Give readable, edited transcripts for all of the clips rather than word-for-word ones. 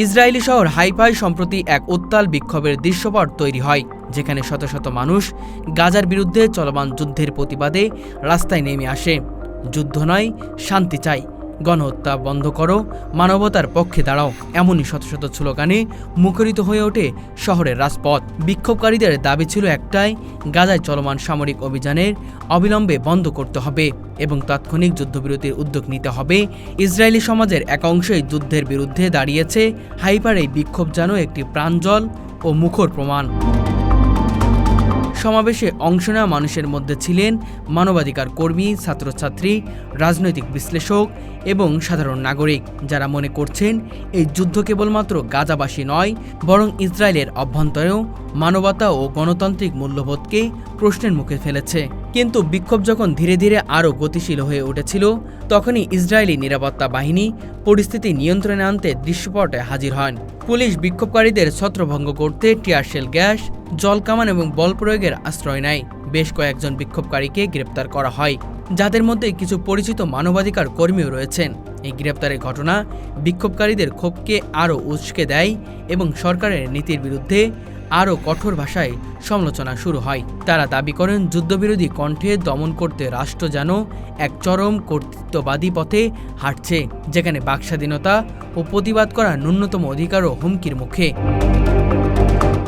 Israeli শহর হাইফায় সম্প্রতি এক উত্তাল বিক্ষোভের দৃশ্যপট তৈরি হয়, যেখানে শত শত মানুষ গাজার বিরুদ্ধে চলমান যুদ্ধের প্রতিবাদে রাস্তায় নেমে আসে। যুদ্ধ নয়, শান্তি চাই, গণহত্যা বন্ধ করো, মানবতার পক্ষে দাঁড়াও, এমনই শত শত স্লোগানে মুখরিত হয়ে ওঠে শহরের রাজপথ। বিক্ষোভকারীদের দাবি ছিল একটাই, গাজায় চলমান সামরিক অভিযানের অবিলম্বে বন্ধ করতে হবে এবং তাৎক্ষণিক যুদ্ধবিরতির উদ্যোগ নিতে হবে। ইসরায়েলি সমাজের এক অংশই যুদ্ধের বিরুদ্ধে দাঁড়িয়েছে। হাইফার এই বিক্ষোভ যেন একটি প্রাঞ্জল ও মুখর প্রমাণ। সমাবেশে অংশ নেওয়া মানুষের মধ্যে ছিলেন মানবাধিকার কর্মী, ছাত্রছাত্রী, রাজনৈতিক বিশ্লেষক এবং সাধারণ নাগরিক, যারা মনে করছেন এই যুদ্ধ কেবলমাত্র গাজাবাসী নয়, বরং ইসরায়েলের অভ্যন্তরেও মানবতা ও গণতান্ত্রিক মূল্যবোধকে প্রশ্নের মুখে ফেলেছে। কিন্তু বিক্ষোভ যখন ধীরে ধীরে আরও গতিশীল হয়ে উঠেছিল, তখনই ইসরায়েলি নিরাপত্তা বাহিনী পরিস্থিতি নিয়ন্ত্রণে আনতে দৃশ্যপটে হাজির হন। পুলিশ বিক্ষোভকারীদের ছত্রভঙ্গ করতে টিয়ারশেল গ্যাস, জলকামান এবং বল প্রয়োগের আশ্রয় নেয়। বেশ কয়েকজন বিক্ষোভকারীকে গ্রেপ্তার করা হয়, যাদের মধ্যে কিছু পরিচিত মানবাধিকার কর্মীও রয়েছেন। এই গ্রেপ্তারের ঘটনা বিক্ষোভকারীদের ক্ষোভকে আরও উস্কে দেয় এবং সরকারের নীতির বিরুদ্ধে আরও কঠোর ভাষায় সমালোচনা শুরু হয়। তারা দাবি করেন যুদ্ধবিরোধী কণ্ঠে দমন করতে রাষ্ট্র যেন এক চরম কর্তৃত্ববাদী পথে হাঁটছে, যেখানে বাকস্বাধীনতা ও প্রতিবাদ করার ন্যূনতম অধিকারও হুমকির মুখে।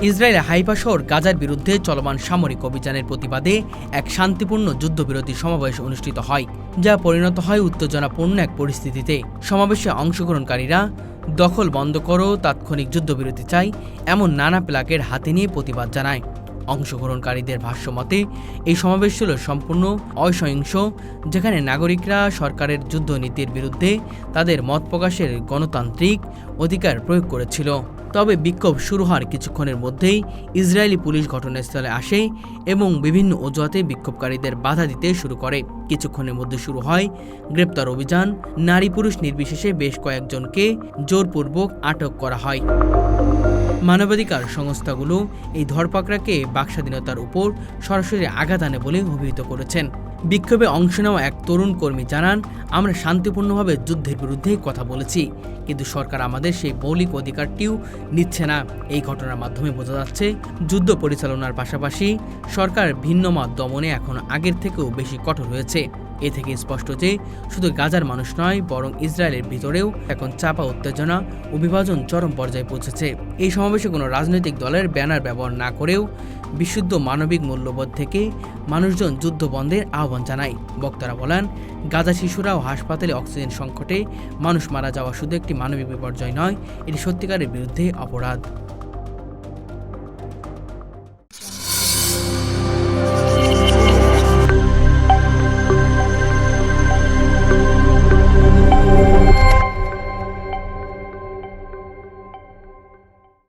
ইসরায়েলের হাইফা শহর গাজার বিরুদ্ধে চলমান সামরিক অভিযানের প্রতিবাদে এক শান্তিপূর্ণ যুদ্ধবিরতি সমাবেশ অনুষ্ঠিত হয়, যা পরিণত হয় উত্তেজনাপূর্ণ এক পরিস্থিতিতে। সমাবেশে অংশগ্রহণকারীরা দখল বন্ধ করো, তাৎক্ষণিক যুদ্ধবিরতি চাই এমন নানা প্লাকের হাতে নিয়ে প্রতিবাদ জানায়। অংশগ্রহণকারীদের ভাষ্যমতে এই সমাবেশ ছিল সম্পূর্ণ অসহিংস, যেখানে নাগরিকরা সরকারের যুদ্ধনীতির বিরুদ্ধে তাদের মত প্রকাশের গণতান্ত্রিক অধিকার প্রয়োগ করেছিল। তবে বিক্ষোভ শুরু হওয়ার কিছুক্ষণের মধ্যেই ইসরায়েলি পুলিশ ঘটনাস্থলে আসে এবং বিভিন্ন অজুহাতে বিক্ষোভকারীদের বাধা দিতে শুরু করে। কিছুক্ষণের মধ্যে শুরু হয় গ্রেপ্তার অভিযান। নারী পুরুষ নির্বিশেষে বেশ কয়েকজনকে জোরপূর্বক আটক করা হয়। মানবাধিকার সংস্থাগুলো এই ধরপাকড়াকে বাকস্বাধীনতার উপর সরাসরি আঘাত আনে বলে অভিহিত করেছেন। বিক্ষোভে অংশ নেওয়া এক তরুণ কর্মী জানান, আমরা শান্তিপূর্ণভাবে যুদ্ধের বিরুদ্ধে কথা বলেছি, কিন্তু সরকার আমাদের সেই মৌলিক অধিকারটিও নিচ্ছে না। এই ঘটনার মাধ্যমে বোঝা যাচ্ছে যুদ্ধ পরিচালনার পাশাপাশি সরকার ভিন্নমত দমনে এখন আগের থেকেও বেশি কঠোর হয়েছে। এ থেকে স্পষ্ট যে শুধু গাজার মানুষ নয়, বরং ইসরায়েলের ভিতরেও এখন চাপা উত্তেজনা ও বিভাজন চরম পর্যায়ে পৌঁছেছে। এই সমাবেশে কোনো রাজনৈতিক দলের ব্যানার ব্যবহার না করেও বিশুদ্ধ মানবিক মূল্যবোধ থেকে মানুষজন যুদ্ধ বন্ধের আহ্বান জানায়। বক্তারা বলেন, গাজা শিশুরা ও হাসপাতালে অক্সিজেন সংকটে মানুষ মারা যাওয়া শুধু একটি মানবিক বিপর্যয় নয়, এটি সত্যিকারের বিরুদ্ধে অপরাধ।